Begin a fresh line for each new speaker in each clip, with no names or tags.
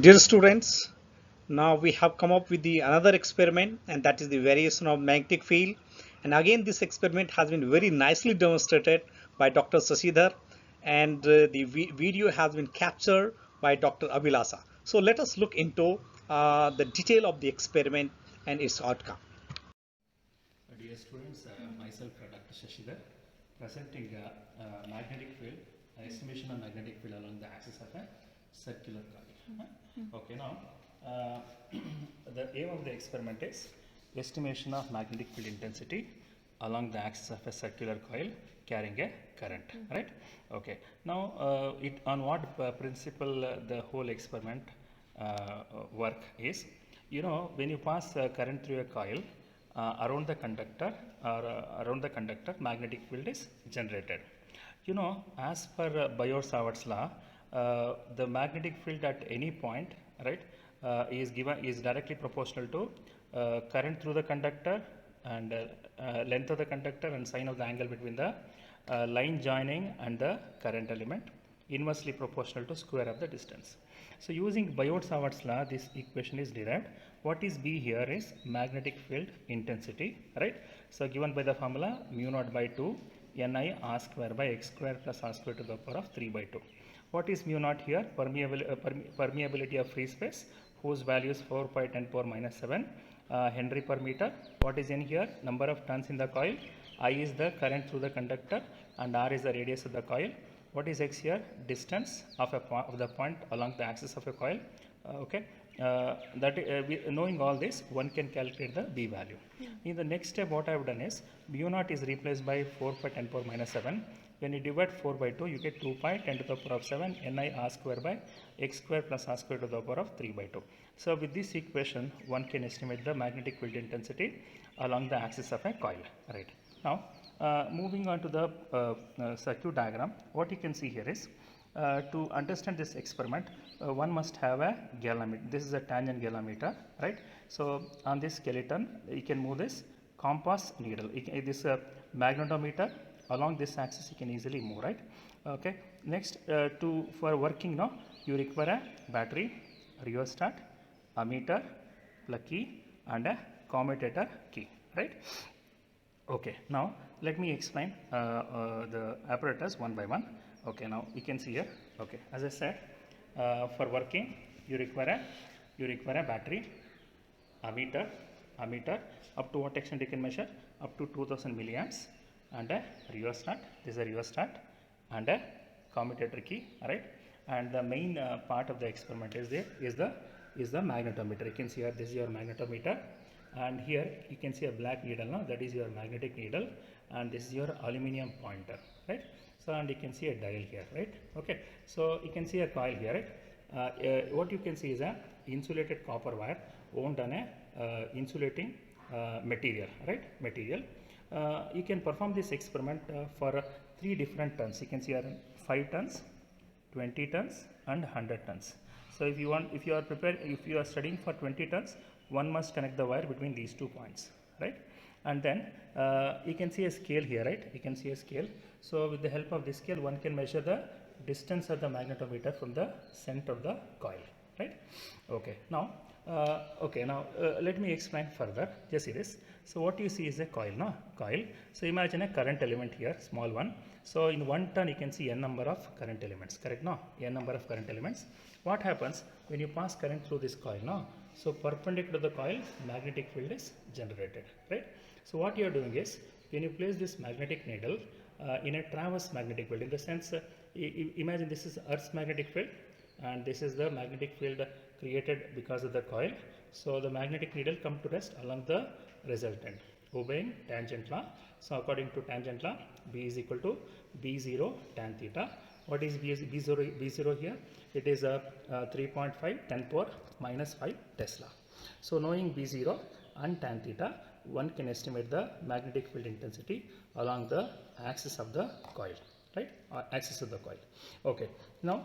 Dear students, now we have come up with the another experiment, and that is the variation of magnetic field. And again, this experiment has been very nicely demonstrated by Dr. Sasidhar, and the video has been captured by Dr. Abhilasa. So let us look into the detail of the experiment and its outcome.
Dear students, myself Dr. Shashidhar, presenting magnetic field, estimation of magnetic field along the axis of a circular coil. Okay, now the aim of the experiment is estimation of magnetic field intensity along the axis of a circular coil carrying a current, right? Okay, now it on what principle the whole experiment work is, when you pass current through a coil, around the conductor magnetic field is generated. As per Biot-Savart's law, the magnetic field at any point, right, is directly proportional to current through the conductor and length of the conductor and sine of the angle between the line joining and the current element, inversely proportional to square of the distance. So using Biot-Savart's law, this equation is derived. What is B here is magnetic field intensity, right? So given by the formula mu naught by 2 Ni r square by x square plus r square to the power of 3 by 2. What is mu naught here? Permeability of free space, whose value is 4 pi 10 power minus 7 Henry per meter. What is N here? Number of turns in the coil. I is the current through the conductor and R is the radius of the coil. What is X here? Distance of the point along the axis of a coil. Okay. Knowing all this, one can calculate the B value. In the next step, what I have done is mu naught is replaced by 4 pi 10 power minus 7. When you divide 4 by 2, you get 2 pi 10 to the power of 7 Ni r square by x square plus r square to the power of 3 by 2. So with this equation, one can estimate the magnetic field intensity along the axis of a coil. Right. Now, moving on to the circuit diagram, what you can see here is, to understand this experiment, one must have a galvanometer. This is a tangent galvanometer, right? So on this skeleton, you can move this compass needle. This magnetometer along this axis, you can easily move, right? Okay. Next, for working now, you require a battery, rheostat, ammeter, plug key, and a commutator key, right? Okay, now let me explain the apparatus one by one. Okay, now you can see here. Okay, as I said, for working, you require a battery, ammeter, up to what extent you can measure? Up to 2000 milliamps, and a rheostat. This is a rheostat, and a commutator key, right? And the main part of the experiment is the magnetometer. You can see here, this is your magnetometer. And here you can see a black needle now, that is your magnetic needle, and this is your aluminum pointer, right? So and you can see a dial here, right? Okay, so you can see a coil here, right? What you can see is a insulated copper wire wound on a insulating material, right? You can perform this experiment for 3 different tons. You can see here 5 tons, 20 tons, and 100 tons. So if you are studying for 20 tons, one must connect the wire between these 2 points, right? And then you can see a scale here, right? You can see a scale. So with the help of this scale, one can measure the distance of the magnetometer from the center of the coil, right? Okay. Now, let me explain further. Just see this. So what you see is a coil, no? Coil. So imagine a current element here, small one. So in 1 turn, you can see n number of current elements, correct? No? N number of current elements. What happens when you pass current through this coil, no? So perpendicular to the coil, magnetic field is generated, right? So what you are doing is, when you place this magnetic needle in a transverse magnetic field, in the sense, imagine this is Earth's magnetic field, and this is the magnetic field created because of the coil. So the magnetic needle come to rest along the resultant, obeying tangent law. So according to tangent law, B is equal to B0 tan theta. What is B0 here? It is a 3.5 10 power minus 5 Tesla. So knowing B0 and tan theta, one can estimate the magnetic field intensity along the axis of the coil, right? Axis of the coil. Okay. Now,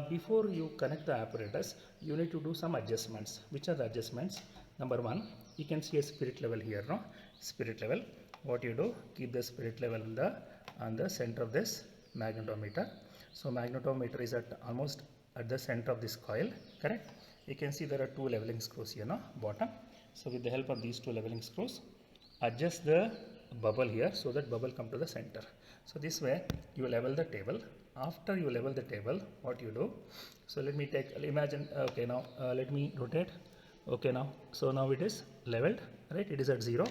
before you connect the apparatus, you need to do some adjustments. Which are the adjustments? Number 1, you can see a spirit level here, no? Spirit level. What you do? Keep the spirit level on the center of this magnetometer. So magnetometer is almost at the center of this coil, correct? you can see there are two leveling screws here, no, bottom. So with the help of these two leveling screws, adjust the bubble here so that bubble come to the center. So this way you level the table. After you level the table, what you do, so let me take, imagine, okay, now let me rotate. Okay, now, so now it is leveled, right? It is at 0.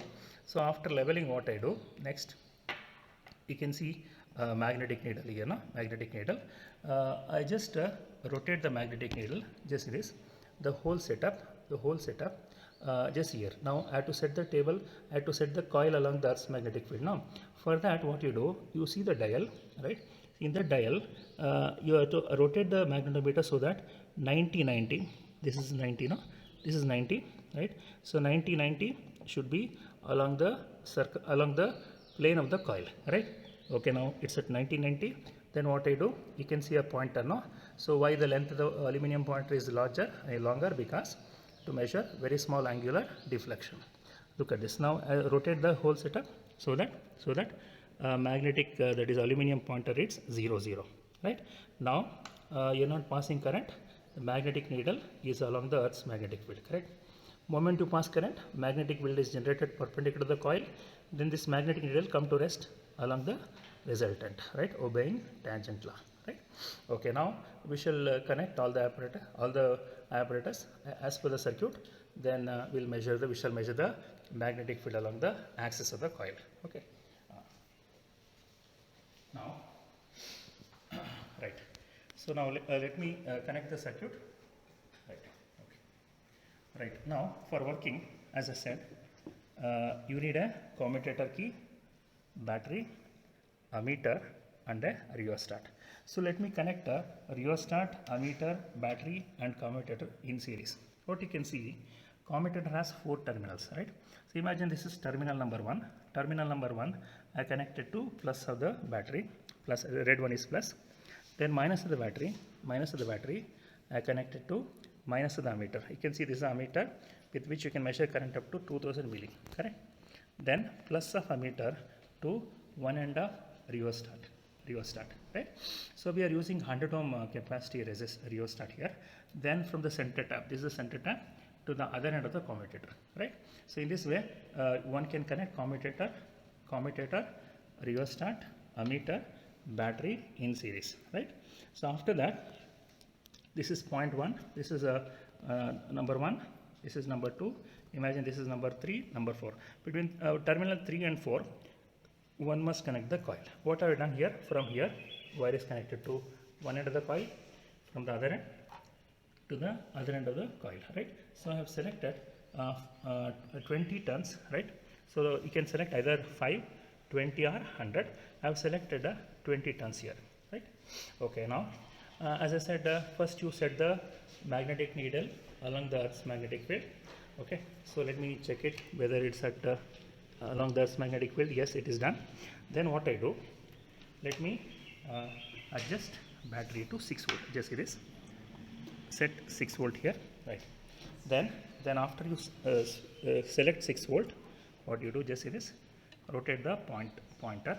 So after leveling, what I do next, you can see magnetic needle here, no? Magnetic needle. I just rotate the magnetic needle, just this, the whole setup, just here. Now I have to set the table, I have to set the coil along the Earth's magnetic field. Now for that, what you do, you see the dial, right? In the dial, you have to rotate the magnetometer so that 90-90, this is 90, no? This is 90, right? So 90-90 should be along the circle, along the plane of the coil, right? Okay, now it's at 90-90. Then what I do, you can see a pointer, no? So why the length of the aluminum pointer is longer? Because to measure very small angular deflection. Look at this. Now I rotate the whole setup so that magnetic that is aluminum pointer reads 0, right? Now you're not passing current. The magnetic needle is along the Earth's magnetic field, correct? Moment you pass current, magnetic field is generated perpendicular to the coil. Then this magnetic needle come to rest along the resultant, right? Obeying tangent law, right? Okay, now we shall connect all the apparatus as per the circuit. Then we shall measure the magnetic field along the axis of the coil. Okay. Now, right. So now let me connect the circuit. Right. Okay. Right. Now for working, as I said, you need a commutator key, battery, ammeter, and a rheostat. So let me connect a rheostat, ammeter, battery, and commutator in series. What you can see, commutator has 4 terminals, right? So imagine this is terminal number 1. Terminal number 1 I connected to plus of the battery, plus red one is plus. Then minus of the battery, I connected to minus of the ammeter. You can see this is ammeter with which you can measure current up to 2000 milli, correct? Then plus of ammeter to one end of rheostat, right? So we are using 100 ohm capacity rheostat here. Then from the center tap, this is the center tap, to the other end of the commutator, right? So in this way, one can connect commutator, rheostat, ammeter, battery in series, right? So after that, this is point 1, this is number 1, this is number 2, imagine this is number 3, number 4. Between terminal 3 and 4, one must connect the coil. What I have done here, from here, wire is connected to one end of the coil, from the other end to the other end of the coil, right? So I have selected 20 turns, right? So you can select either 5, 20 or 100. I have selected 20 turns here, right? Okay, now as I said, first you set the magnetic needle along the Earth's magnetic field. Okay, so let me check it whether it's at along the Earth's magnetic field. Yes, it is done. Then what I do, let me adjust battery to 6 volt. Just see this, set 6 volt here, right? Then after you select 6 volt, what you do, just see this, rotate the pointer.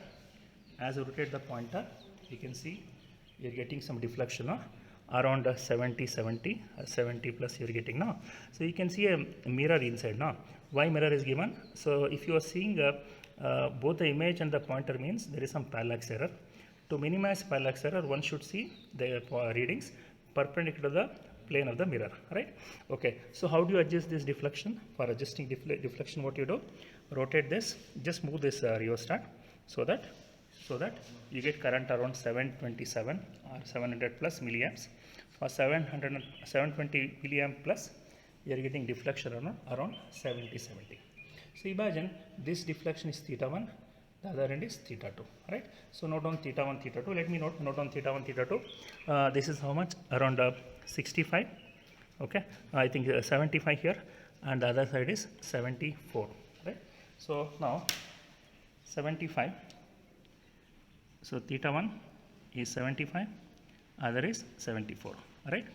As you rotate the pointer, you can see you're getting some deflection around 70 plus you're getting now. So you can see a mirror inside now. Why mirror is given? So if you are seeing both the image and the pointer, means there is some parallax error. To minimize parallax error, one should see the readings perpendicular to the plane of the mirror, right? Okay, so how do you adjust this deflection? For adjusting deflection, what you do, rotate this, just move this rheostat so that you get current around 727 or 700 plus milliamps. For 720 milliamp plus, you are getting deflection around 70. So imagine this deflection is theta 1, the other end is theta 2, right? So note down theta 1, theta 2. Let me note down theta 1, theta 2. This is how much? Around 65. Okay, I think 75 here, and the other side is 74, right? So now 75. So theta 1 is 75, other is 74, right?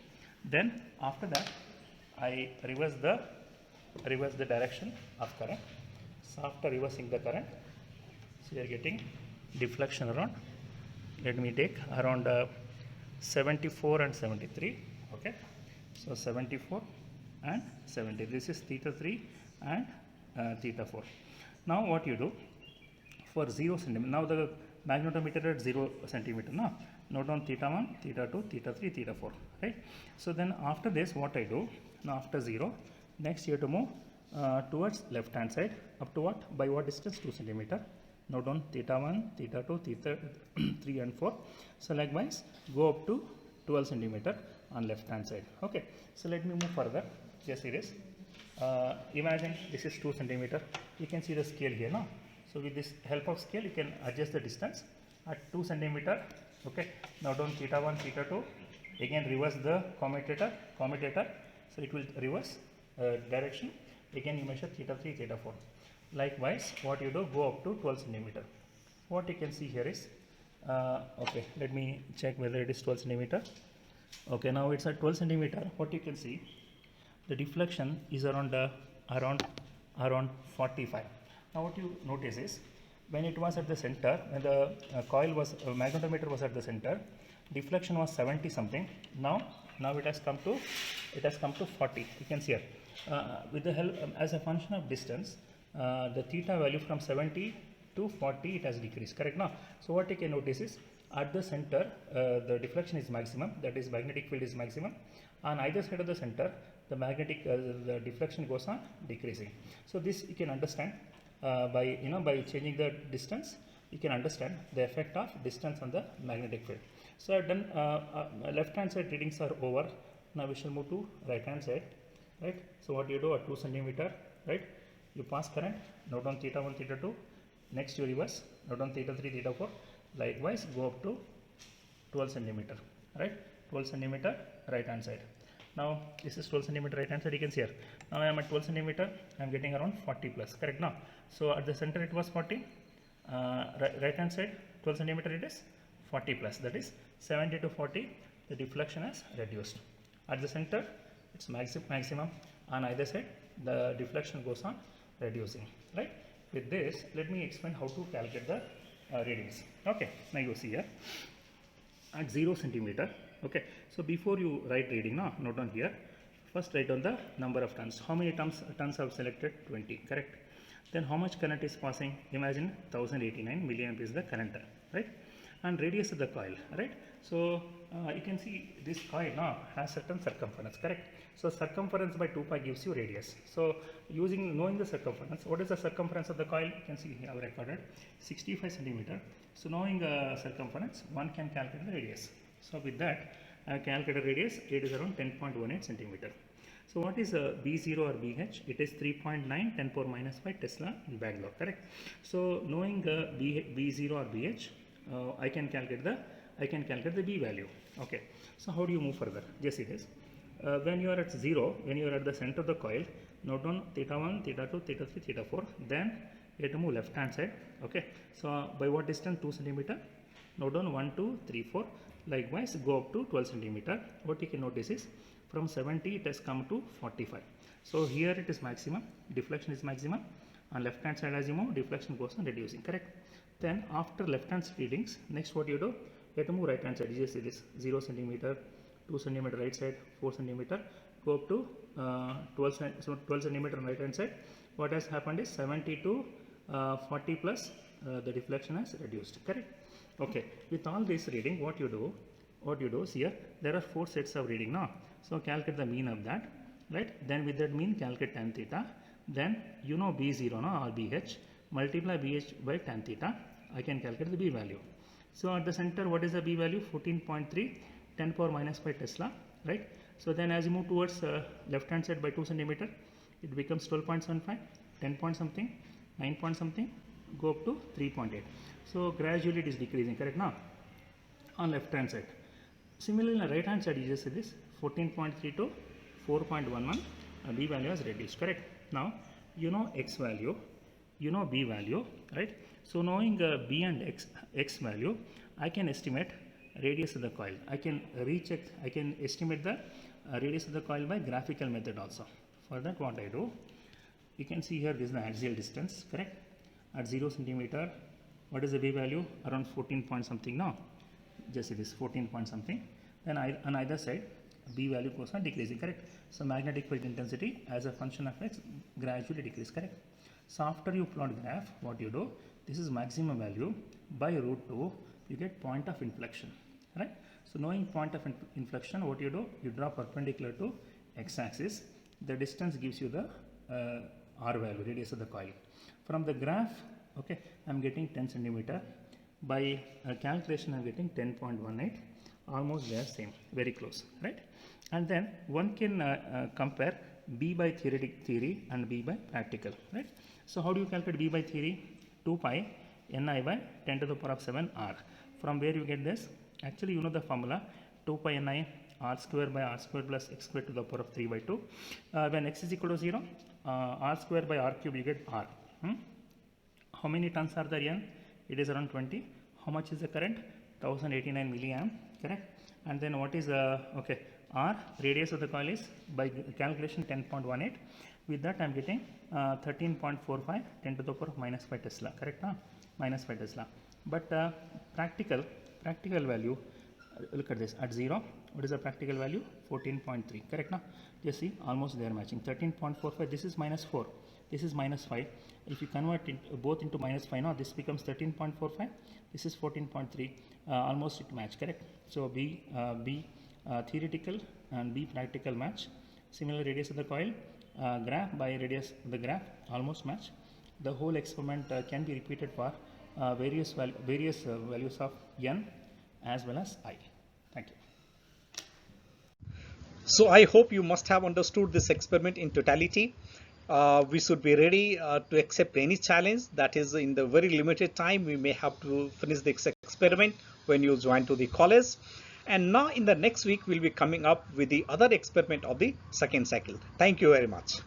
Then after that, I reverse the direction of current. So after reversing the current, so you are getting deflection around, let me take around 74 and 73, okay? So 74 and 70. This is theta 3 and theta 4. Now what you do for 0 centimeter, now the magnetometer at 0 centimeter, now note down theta 1, theta 2, theta 3, theta 4, right? So then after this what I do, now after 0, next you have to move towards left hand side up to what, by what distance, 2 centimeter. Note down theta 1, theta 2, theta 3 and 4. So likewise go up to 12 centimeter on left hand side. Okay, so let me move further. Just see this. Imagine this is 2 centimeter. You can see the scale here now. So with this help of scale you can adjust the distance at 2 centimeter. Okay, now down theta 1, theta 2. Again reverse the commutator. So it will reverse direction. Again you measure theta 3, theta 4. Likewise what you do, go up to 12 centimeter. What you can see here is okay, let me check whether it is 12 centimeter. Okay, now it's at 12 centimeter. What you can see, the deflection is around 45. Now what you notice is, when it was at the center, when the coil was magnetometer was at the center, deflection was 70 something. Now it has come to 40. You can see here with the help as a function of distance, the theta value from 70 to 40 it has decreased, correct now. So what you can notice is, at the center the deflection is maximum, that is magnetic field is maximum. On either side of the center the the deflection goes on decreasing. So this you can understand by changing the distance, you can understand the effect of distance on the magnetic field. So I've done left hand side readings are over. Now we shall move to right hand side, right? So what you do at 2 centimeter, right? You pass current, note down theta 1, theta 2. Next you reverse, note down theta 3, theta 4. Likewise go up to 12 centimeter, right? 12 centimeter right hand side. Now this is 12 centimeter right hand side, you can see here. Now I am at 12 centimeter, I am getting around 40 plus, correct now. So at the center it was 40, right hand side 12 centimeter it is 40 plus, that is 70 to 40 the deflection has reduced. At the center it's maximum, on either side the deflection goes on reducing, right? With this let me explain how to calculate the readings. Okay, now you see here at 0 centimeter. Okay, so before you write reading, now note down here, first write down the number of turns. How many turns have selected? 20, correct? Then how much current is passing? Imagine 1089 milliamp is the current, right? And radius of the coil, right? So you can see this coil now has certain circumference, correct? So circumference by 2 pi gives you radius. So knowing the circumference, what is the circumference of the coil? You can see here I have recorded 65 centimeter. So knowing circumference, one can calculate the radius. So with that, I calculated radius, it is around 10.18 centimeter. So what is B0 or BH? It is 3.9 10 power minus 5 Tesla in Bangalore, correct? So knowing B0 or BH, I can calculate the B value. Okay. So how do you move further? Just see this. When you are at 0, when you are at the center of the coil, note down theta 1, theta 2, theta 3, theta 4. Then you have to move left hand side. Okay. So by what distance? 2 centimeter. Note down 1, 2, 3, 4. Likewise go up to 12 centimeter. What you can notice is, from 70 it has come to 45. So here it is maximum, deflection is maximum. On left hand side as you move, deflection goes on reducing, correct? Then after left hand readings, next what you do, you have to move right hand side. You just see this 0 centimeter, 2 centimeter right side, 4 centimeter, go up to 12 centimeter on right hand side. What has happened is 70 to 40 plus the deflection has reduced, correct? Okay, with all this reading, what you do is here, there are 4 sets of reading now. So calculate the mean of that, right? Then with that mean, calculate tan theta. Then you know B0 now or BH, multiply BH by tan theta. I can calculate the B value. So at the center, what is the B value? 14.3, 10 power minus 5 Tesla, right? So then as you move towards left hand side by 2 centimeter, it becomes 12.75, 10 point something, 9 point something, go up to 3.8. So gradually it is decreasing, correct now, on left hand side. Similarly, on the right hand side, you just see this 14.3 to 4.11, B value has reduced, correct? Now, you know X value, you know B value, right? So knowing B and X value, I can estimate radius of the coil. I can estimate the radius of the coil by graphical method also. For that, what I do, you can see here this is the axial distance, correct? At 0 centimeter, what is the B value? Around 14 point something now. Just see this 14 point something. Then on either side, B value goes on decreasing, correct? So magnetic field intensity as a function of x gradually decrease, correct? So after you plot graph, what you do, this is maximum value by root 2, you get point of inflection, right? So knowing point of inflection, what you do, you draw perpendicular to x-axis. The distance gives you the R value, radius of the coil. From the graph, okay, I'm getting 10 centimeter. By calculation, I'm getting 10.18. Almost they are same, very close, right? And then one can compare B by theoretic theory and B by practical, right? So how do you calculate B by theory? 2 pi Ni by 10 to the power of 7 R. From where you get this? Actually, you know the formula, 2 pi Ni R square by R square plus x square to the power of 3 by 2. When x is equal to 0, R square by R cube, you get R. How many turns are there N? It is around 20. How much is the current? 1089 milliamp, correct? And then what is okay, R, radius of the coil is by calculation 10.18. With that I am getting 13.45 10 to the power of minus 5 Tesla, correct? Minus 5 Tesla. But practical value, look at this, at 0, what is the practical value? 14.3, correct? Just see, almost they are matching. 13.45, this is minus 4, this is minus 5. If you convert it both into minus 5 now, this becomes 13.45, this is 14.3, almost it match, correct? So B theoretical and B practical match. Similar radius of the coil, graph by radius of the graph almost match. The whole experiment can be repeated for various values of N as well as I. Thank you.
So I hope you must have understood this experiment in totality. We should be ready to accept any challenge that is in the very limited time. We may have to finish this experiment when you join to the college. And now in the next week, we'll be coming up with the other experiment of the second cycle. Thank you very much.